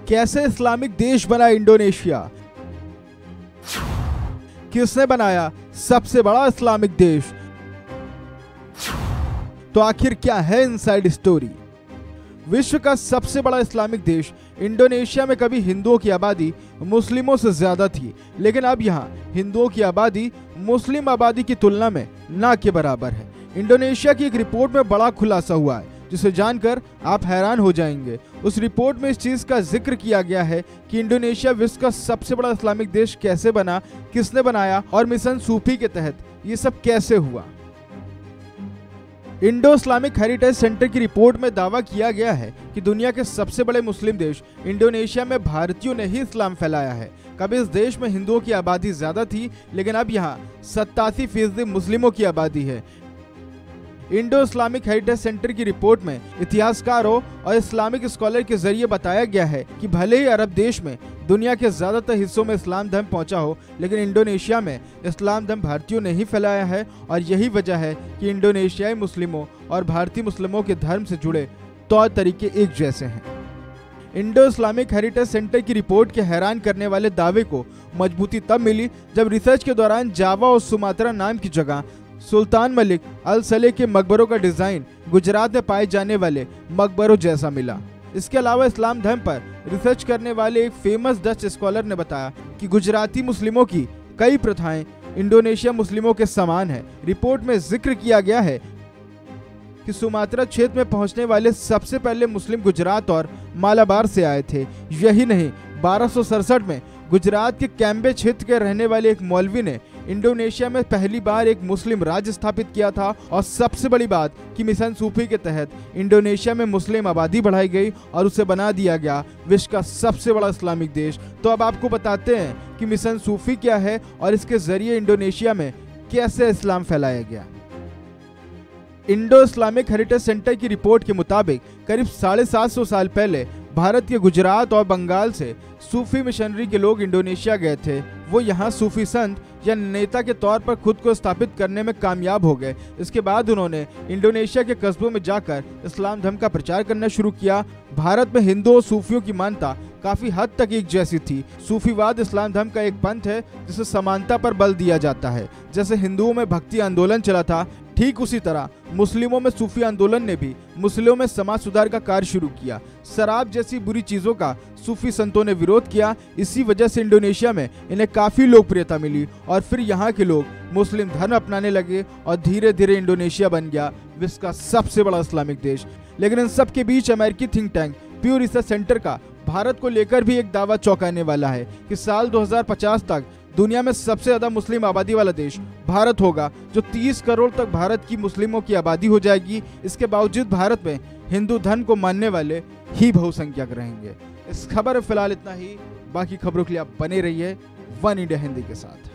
कैसे इस्लामिक देश बना इंडोनेशिया? किसने बनाया सबसे बड़ा इस्लामिक देश? तो आखिर क्या है इनसाइड स्टोरी? विश्व का सबसे बड़ा इस्लामिक देश इंडोनेशिया में कभी हिंदुओं की आबादी मुस्लिमों से ज्यादा थी, लेकिन अब यहाँ हिंदुओं की आबादी मुस्लिम आबादी की तुलना में ना के बराबर है। इंडोनेशिया की एक रिपोर्ट में बड़ा खुलासा हुआ है जिसे जानकर आप हैरान हो जाएंगे। उस रिपोर्ट में इस चीज का जिक्र किया गया है कि इंडोनेशिया विश्व का सबसे बड़ा इस्लामिक देश कैसे बना, किसने बनाया और मिशन सूफी के तहत ये सब कैसे हुआ। इंडो इस्लामिक हेरिटेज सेंटर की रिपोर्ट में दावा किया गया है कि दुनिया के सबसे बड़े मुस्लिम देश इंडोनेशिया में भारतीयों ने ही इस्लाम फैलाया है। कभी इस देश में हिंदुओं की आबादी ज्यादा थी, लेकिन अब यहाँ 87% मुस्लिमों की आबादी है। इंडो इस्लामिक हेरिटेज सेंटर की रिपोर्ट में इतिहासकारों और इस्लामिक स्कॉलर के जरिए बताया गया है कि भले ही अरब देश में दुनिया के ज्यादातर हिस्सों में इस्लाम धर्म पहुंचा हो, लेकिन इंडोनेशिया में इस्लाम धर्म भारतीयों ने ही फैलाया है। और यही वजह है कि इंडोनेशियाई मुस्लिमों और भारतीय मुस्लिमों के धर्म से जुड़े तौर तरीके एक जैसे हैं। इंडो इस्लामिक हेरिटेज सेंटर की रिपोर्ट के हैरान करने वाले दावे को मजबूती तब मिली जब रिसर्च के दौरान जावा और सुमात्रा नाम की जगह सुल्तान मलिक अल सलेह के मकबरों का डिजाइन गुजरात में पाए जाने वाले मकबरों जैसा मिला। इसके अलावा इस्लाम धर्म पर रिसर्च करने वाले एक फेमस डच स्कॉलर ने बताया कि गुजराती मुस्लिमों की कई प्रथाएं इंडोनेशिया मुस्लिमों के समान है। रिपोर्ट में जिक्र किया गया है कि सुमात्रा क्षेत्र में पहुंचने वाले सबसे पहले मुस्लिम गुजरात और मालाबार से आए थे। यही नहीं, 1267 में गुजरात के कैम्बे क्षेत्र के रहने वाले एक मौलवी ने इंडोनेशिया में पहली बार एक मुस्लिम राज्य स्थापित किया था। और सबसे बड़ी बात कि मिशन सूफी के तहत इंडोनेशिया में मुस्लिम आबादी बढ़ाई गई और उसे बना दिया गया विश्व का सबसे बड़ा इस्लामिक देश। तो अब आपको बताते हैं कि मिशन सूफी क्या है और इसके जरिए इंडोनेशिया में कैसे इस्लाम फैलाया गया। इंडो इस्लामिक हेरिटेज सेंटर की रिपोर्ट के मुताबिक करीब 750 साल पहले भारत के गुजरात और बंगाल से सूफी मिशनरी के लोग इंडोनेशिया गए थे। वो यहाँ सूफी संत या नेता के तौर पर खुद को स्थापित करने में कामयाब हो गए। इसके बाद उन्होंने इंडोनेशिया के कस्बों में जाकर इस्लाम धर्म का प्रचार करना शुरू किया। भारत में हिंदुओं और सूफियों की मान्यता काफी हद तक एक जैसी थी। सूफीवाद इस्लाम धर्म का एक पंथ है जिसे समानता पर बल दिया जाता है। जैसे हिंदुओं में भक्ति आंदोलन चला था, ठीक उसी तरह मुस्लिमों में सूफी आंदोलन ने भी मुस्लिमों में समाज सुधार का कार्य शुरू किया। शराब जैसी बुरी चीजों का सूफी संतों ने विरोध किया। इसी वजह से इंडोनेशिया में इन्हें काफी लोकप्रियता मिली और फिर यहाँ के लोग मुस्लिम धर्म अपनाने लगे और धीरे धीरे इंडोनेशिया बन गया विश्व का सबसे बड़ा इस्लामिक देश। लेकिन इन सब के बीच अमेरिकी थिंक टैंक प्यू रिसर्च सेंटर का भारत को लेकर भी एक दावा चौंकाने वाला है कि साल 2050 तक दुनिया में सबसे ज्यादा मुस्लिम आबादी वाला देश भारत होगा, जो 30 करोड़ तक भारत की मुस्लिमों की आबादी हो जाएगी। इसके बावजूद भारत में हिंदू धर्म को मानने वाले ही बहुसंख्यक रहेंगे। इस खबर में फिलहाल इतना ही। बाकी खबरों के लिए आप बने रहिए वन इंडिया हिंदी के साथ।